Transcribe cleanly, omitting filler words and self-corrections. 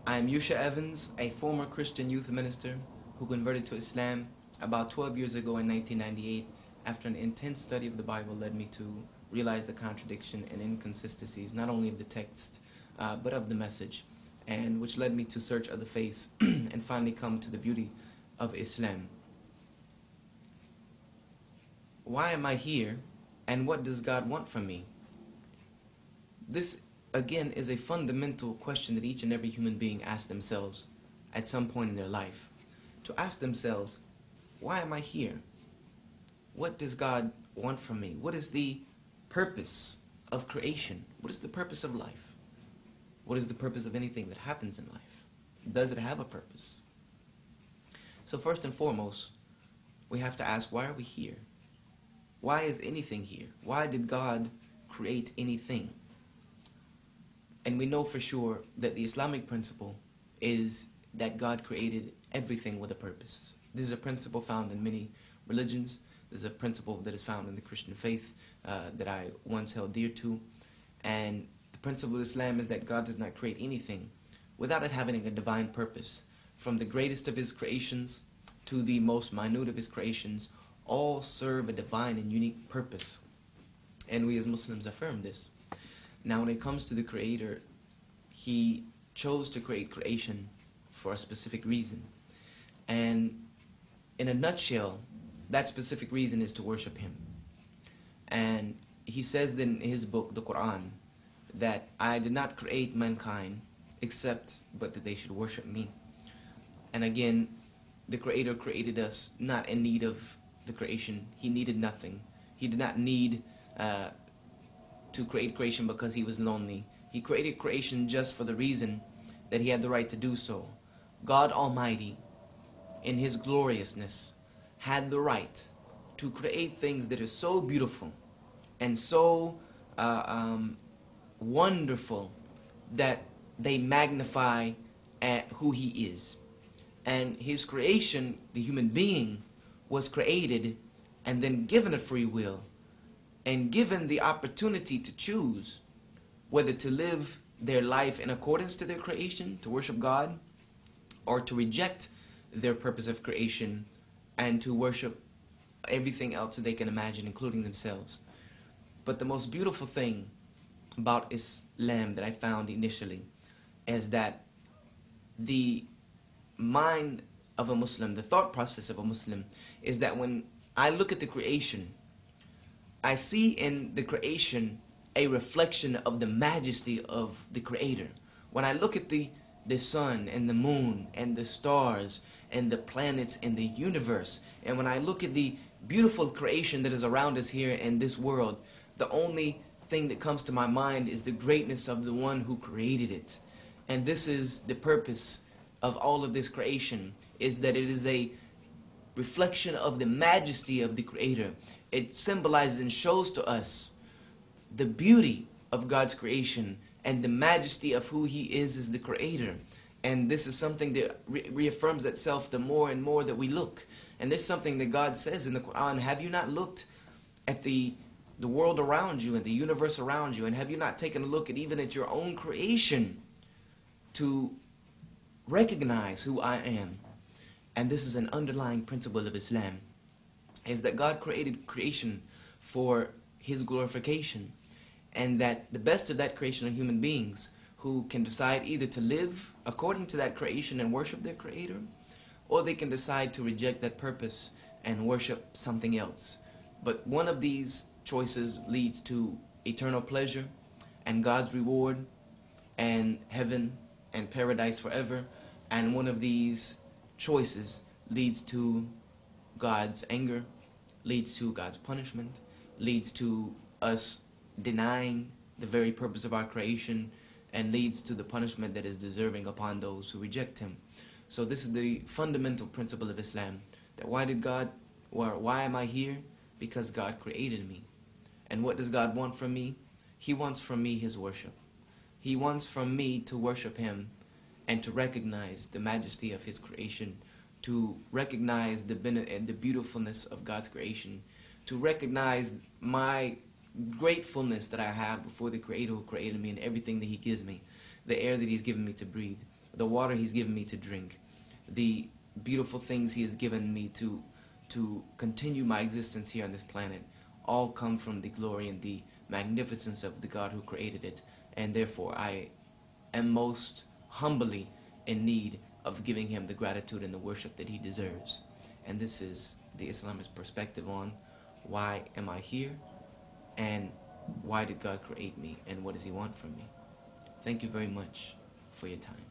I am Yusha Evans, a former Christian youth minister who converted to Islam about 12 years ago in 1998 after an intense study of the Bible led me to realize the contradiction and inconsistencies not only of the text but of the message, and which led me to search other faiths and finally come to the beauty of Islam. Why am I here, and what does God want from me? This, again, is a fundamental question that each and every human being asks themselves at some point in their life. To ask themselves, why am I here? What does God want from me? What is the purpose of creation? What is the purpose of life? What is the purpose of anything that happens in life? Does it have a purpose? So first and foremost, we have to ask, why are we here? Why is anything here? Why did God create anything? And we know for sure that the Islamic principle is that God created everything with a purpose. This is a principle found in many religions. This is a principle that is found in the Christian faith that I once held dear to. And the principle of Islam is that God does not create anything without it having a divine purpose. From the greatest of His creations to the most minute of His creations, all serve a divine and unique purpose. And we as Muslims affirm this. Now when it comes to the Creator, He chose to create creation for a specific reason. And in a nutshell, that specific reason is to worship Him. And He says in His book, the Quran, that I did not create mankind except but that they should worship me. And again, the Creator created us not in need of the creation. He needed nothing. He did not need to create creation because He was lonely. He created creation just for the reason that He had the right to do so. God Almighty, in His gloriousness, had the right to create things that are so beautiful and so wonderful that they magnify who He is. And His creation, the human being, was created and then given a free will and given the opportunity to choose whether to live their life in accordance to their creation, to worship God, or to reject their purpose of creation and to worship everything else that they can imagine, including themselves. But the most beautiful thing about Islam that I found initially is that the mind of a Muslim, the thought process of a Muslim, is that when I look at the creation, I see in the creation a reflection of the majesty of the Creator. When I look at the sun and the moon and the stars and the planets and the universe, and when I look at the beautiful creation that is around us here in this world, the only thing that comes to my mind is the greatness of the one who created it. And this is the purpose of all of this creation, is that it is a reflection of the majesty of the Creator. It symbolizes and shows to us the beauty of God's creation and the majesty of who He is as the Creator. And this is something that reaffirms itself the more and more that we look. And there's something that God says in the Quran, have you not looked at the world around you and the universe around you, and have you not taken a look at even at your own creation to recognize who I am? And this is an underlying principle of Islam, is that God created creation for His glorification, and that the best of that creation are human beings who can decide either to live according to that creation and worship their Creator, or they can decide to reject that purpose and worship something else. But one of these choices leads to eternal pleasure and God's reward and heaven and paradise forever, and one of these choices leads to God's anger, leads to God's punishment, leads to us denying the very purpose of our creation, and leads to the punishment that is deserving upon those who reject Him. So this is the fundamental principle of Islam, that why am I here? Because God created me. And what does God want from me? He wants from me His worship. He wants from me to worship Him and to recognize the majesty of His creation, to recognize the beautifulness of God's creation, to recognize my gratefulness that I have before the Creator who created me and everything that He gives me. the air that He's given me to breathe, the water He's given me to drink, the beautiful things He has given me to continue my existence here on this planet, all come from the glory and the magnificence of the God who created it. And therefore I am most humbly in need of giving Him the gratitude and the worship that He deserves. And this is the Islamist perspective on why am I here, and why did God create me, and what does He want from me. Thank you very much for your time.